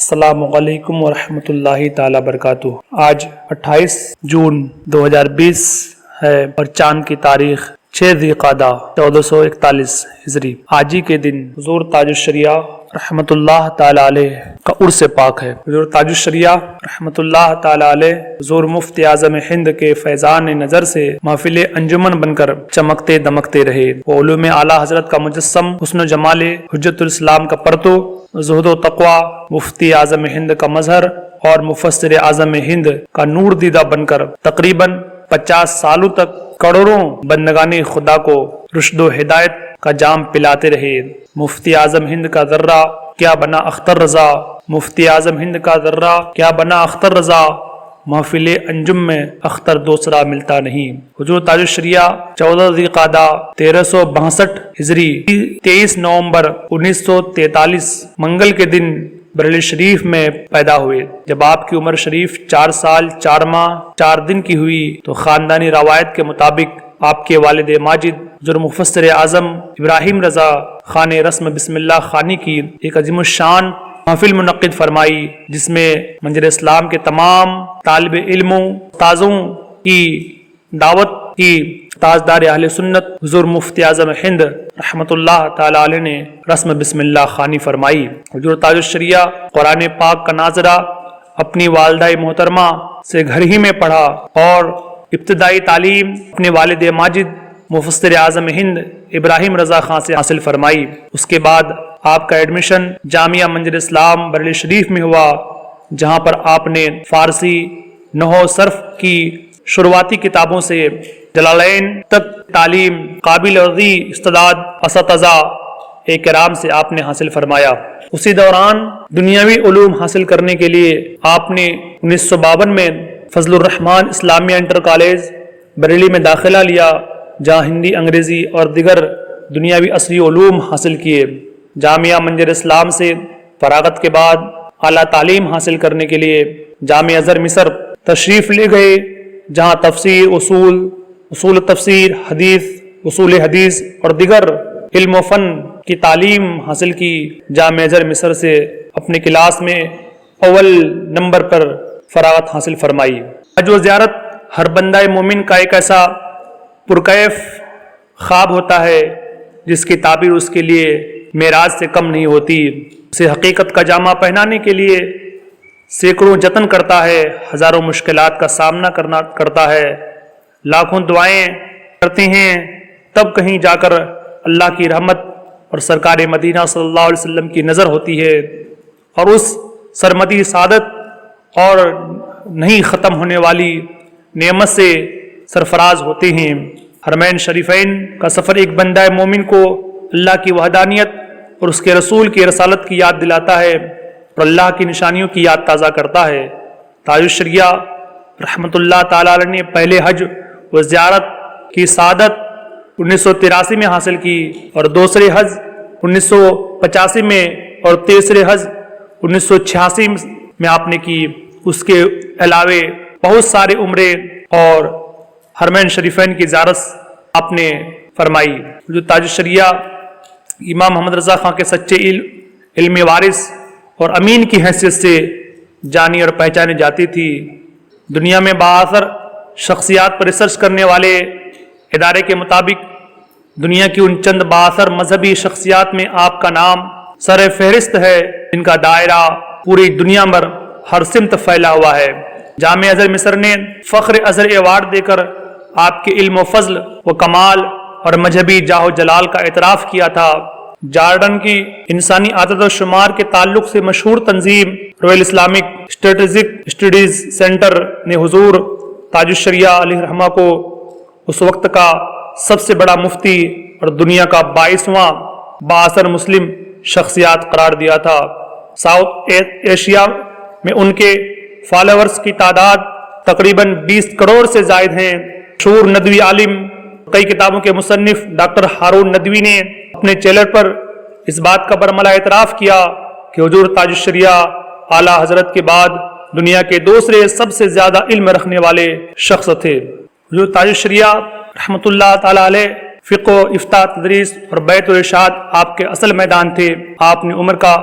السلام علیکم ورحمۃ اللہ تعالی برکاتہ۔ آج 28 جون 2020 ہے اور چاند کی تاریخ 6 ذی القعدہ 1441 ہجری۔ آج ہی کے دن حضور تاجش شریعہ رحمۃ اللہ تعالی علیہ کا عرس پاک ہے۔ حضور تاجش شریعہ رحمۃ اللہ تعالی علیہ حضور مفتی اعظم ہند کے فیضان نظر سے محفل انجمن بن کر چمکتے دمکتے رہے۔ وہ علوم اعلیٰ حضرت کا مجسم، حسن و جمال حجت الاسلام کا پرتو، زہد و تقوی مفتی اعظم ہند کا مظہر اور مفسر اعظم ہند کا نور دیدہ بن کر تقریباً 50 سالوں تک کروڑوں بندگان خدا کو رشد و ہدایت کا جام پلاتے رہے۔ مفتی اعظم ہند کا ذرہ کیا بنا اختر رضا، مفتی اعظم ہند کا ذرہ کیا بنا اختر رضا، محفل انجم میں اختر دوسرا ملتا نہیں۔ حضور تاجش شریعہ 14 ذی القعدہ 1362 ہجری 23 نومبر 1943 منگل کے دن بریلی شریف میں پیدا ہوئے۔ جب آپ کی عمر شریف 4 سال 4 ماہ 4 دن کی ہوئی تو خاندانی روایت کے مطابق آپ کے والد ماجد حضور مفسر اعظم ابراہیم رضا خان رسم بسم اللہ خانی کی ایک عظیم الشان محفل منعقد فرمائی، جس میں منظر اسلام کے تمام طالب علموں استاذوں کی دعوت کی تاجدار اہل سنت حضور مفتی اعظم ہند رحمۃ اللہ تعالی علیہ نے رسم بسم اللہ خوانی فرمائی۔ حضور تاجش شریعہ قرآن پاک کا ناظرہ اپنی والدہ محترمہ سے گھر ہی میں پڑھا اور ابتدائی تعلیم اپنے والد ماجد مفسر اعظم ہند ابراہیم رضا خان سے حاصل فرمائی۔ اس کے بعد آپ کا ایڈمیشن جامعہ منظر اسلام بریلی شریف میں ہوا، جہاں پر آپ نے فارسی، نحو، صرف کی شروعاتی کتابوں سے جلالین تک تعلیم قابل عرضی استعداد اساتذہ کرام سے آپ نے حاصل فرمایا۔ اسی دوران دنیاوی علوم حاصل کرنے کے لیے آپ نے 1952 میں فضل الرحمان اسلامیہ انٹر کالج بریلی میں داخلہ لیا، جہاں ہندی، انگریزی اور دیگر دنیاوی عصری علوم حاصل کیے۔ جامعہ منظر اسلام سے فراغت کے بعد اعلیٰ تعلیم حاصل کرنے کے لیے جامعہ ازہر مصر تشریف لے گئے، جہاں تفسیر، اصول تفسیر، حدیث، اصول حدیث اور دیگر علم و فن کی تعلیم حاصل کی۔ جامعہ ازہر مصر سے اپنے کلاس میں اول نمبر پر فراغت حاصل فرمائی۔ حج و زیارت ہر بندہ مومن کا ایک ایسا پرکیف خواب ہوتا ہے جس کی تعبیر اس کے لیے معراج سے کم نہیں ہوتی۔ اسے حقیقت کا جامہ پہنانے کے لیے سینکڑوں جتن کرتا ہے، ہزاروں مشکلات کا سامنا کرتا ہے، لاکھوں دعائیں کرتے ہیں، تب کہیں جا کر اللہ کی رحمت اور سرکار مدینہ صلی اللہ علیہ وسلم کی نظر ہوتی ہے، اور اس سرمدی سعادت اور نہیں ختم ہونے والی نعمت سے سرفراز ہوتے ہیں۔ حرمین شریفین کا سفر ایک بندہ مومن کو اللہ کی وحدانیت اور اس کے رسول کی رسالت کی یاد دلاتا ہے اور اللہ کی نشانیوں کی یاد تازہ کرتا ہے۔ تاجش شریعہ رحمۃ اللہ تعالی علیہ نے پہلے حج و زیارت کی سعادت 1983 میں حاصل کی، اور دوسرے حج 1985 میں اور تیسرے حج 1986 میں آپ نے کی۔ اس کے علاوہ بہت سارے عمرے اور حرمین شریفین کی زیارت آپ نے فرمائی۔ جو تاج شریعہ امام محمد رضا خان کے سچے علم وارث اور امین کی حیثیت سے جانی اور پہچانی جاتی تھی۔ دنیا میں بااثر شخصیات پر ریسرچ کرنے والے ادارے کے مطابق دنیا کی ان چند بااثر مذہبی شخصیات میں آپ کا نام سر فہرست ہے، جن کا دائرہ پوری دنیا پر ہر سمت پھیلا ہوا ہے۔ جامعہ ازہر مصر نے فخر ازہر ایوارڈ دے کر آپ کے علم و فضل و کمال اور مذہبی جاہ و جلال کا اعتراف کیا تھا۔ جارڈن کی انسانی عادت و شمار کے تعلق سے مشہور تنظیم royal Islamic strategic studies centre نے حضور تاجش شریعہ علیہ رحمہ کو اس وقت کا سب سے بڑا مفتی اور دنیا کا 22واں بااثر مسلم شخصیات قرار دیا تھا۔ ساؤتھ ایشیا میں ان کے فالوورز کی تعداد تقریباً 20 کروڑ سے زائد ہیں۔ مشہور ندوی عالم، کئی کتابوں کے مصنف ڈاکٹر ہارون ندوی نے اپنے چینل پر اس بات کا برملا اعتراف کیا کہ حضور تاجش شریعہ اعلیٰ حضرت کے بعد دنیا کے دوسرے سب سے زیادہ علم رکھنے والے شخص تھے۔ حضور تاجش شریعہ رحمۃ اللہ تعالی علیہ فقہ و افتاء، تدریس اور بیت و ارشاد آپ کے اصل میدان تھے۔ آپ نے عمر کا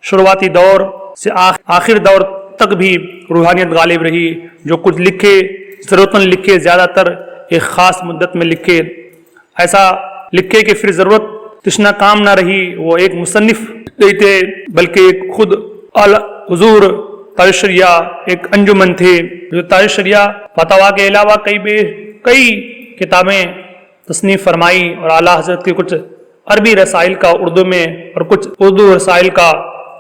شروعاتی دور سے آخر دور تک بھی روحانیت غالب رہی. جو کچھ لکھے ضرورتاً لکھے، زیادہ تر ایک خاص مدت میں لکھے، ایسا لکھے کہ پھر ضرورت تشنا کام نہ رہی. وہ ایک مصنف نہیں تھے بلکہ ایک خود حضور تاجش شریعہ ایک انجمن تھے. جو تاجش شریعہ فتاوا کے علاوہ کئی کتابیں تصنیف فرمائی اور اعلیٰ حضرت کے کچھ عربی رسائل کا اردو میں اور کچھ اردو رسائل کا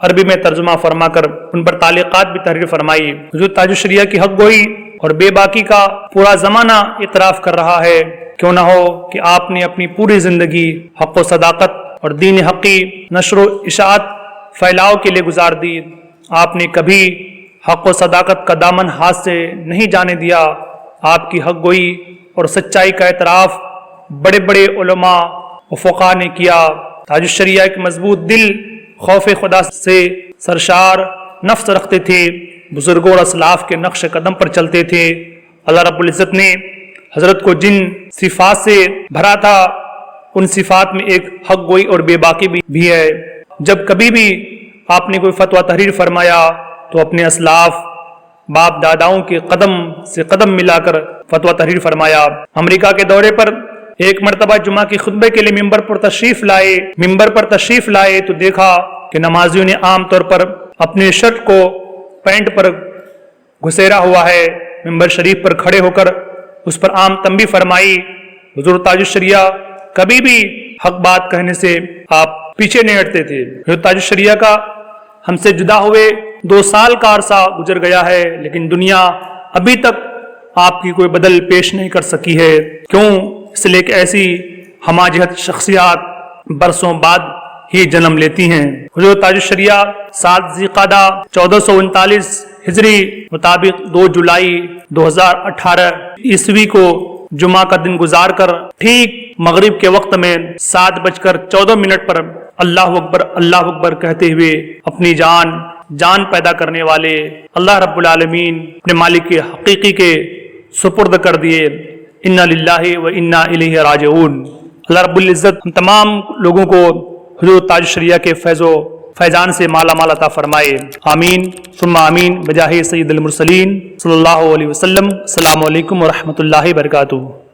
عربی میں ترجمہ فرما کر ان پر تعلیقات بھی تحریر فرمائی. حضور تاجش شریعہ کی حق گوئی اور بے باکی کا پورا زمانہ اعتراف کر رہا ہے. کیوں نہ ہو کہ آپ نے اپنی پوری زندگی حق و صداقت اور دین حقی نشر و اشاعت پھیلاؤ کے لیے گزار دی. آپ نے کبھی حق و صداقت کا دامن ہاتھ سے نہیں جانے دیا. آپ کی حق گوئی اور سچائی کا اعتراف بڑے بڑے علماء و فقہاء نے کیا. تاجش شریعہ ایک مضبوط دل، خوف خدا سے سرشار نفس رکھتے تھے، بزرگوں اور اسلاف کے نقش قدم پر چلتے تھے. اللہ رب العزت نے حضرت کو جن صفات سے بھرا تھا ان صفات میں ایک حق گوئی اور بے باکی بھی ہے. جب کبھی بھی آپ نے کوئی فتویٰ تحریر فرمایا تو اپنے اسلاف باپ داداؤں کے قدم سے قدم ملا کر فتویٰ تحریر فرمایا. امریکہ کے دورے پر ایک مرتبہ جمعہ کی خطبے کے لیے ممبر پر تشریف لائے تو دیکھا کہ نمازیوں نے عام طور پر اپنے شرٹ کو پینٹ پر گھسیرا ہوا ہے. ممبر شریف پر کھڑے ہو کر اس پر عام تنبیہ فرمائی. حضور تاجش شریعہ کبھی بھی حق بات کہنے سے آپ پیچھے نہیں ہٹتے تھے. حضور تاجش شریعہ کا ہم سے جدا ہوئے 2 سال کا عرصہ گزر گیا ہے لیکن دنیا ابھی تک آپ کی کوئی بدل پیش نہیں کر سکی ہے. کیوں؟ اس لیے کہ ایسی ہماجہت شخصیات برسوں بعد ہی جنم لیتی ہیں. حضور تاجش شریعہ 7 ذی القعدہ 1439 ہجری مطابق 2 جولائی 2018 عیسوی کو جمعہ کا دن گزار کر ٹھیک مغرب کے وقت میں 7:14 پر اللہ اکبر کہتے ہوئے اپنی جان پیدا کرنے والے اللہ رب العالمین اپنے مالک حقیقی کے سپرد کر دیے. انا للہ و انا الیہ راجعون. اللہ رب العزت ہم تمام لوگوں کو حضور تاجش شریعہ کے فیض و فیضان سے مالا مال عطا فرمائے. آمین ثم آمین بجاہ سید المرسلین صلی اللہ علیہ وسلم. السلام علیکم ورحمۃ اللہ وبرکاتہ.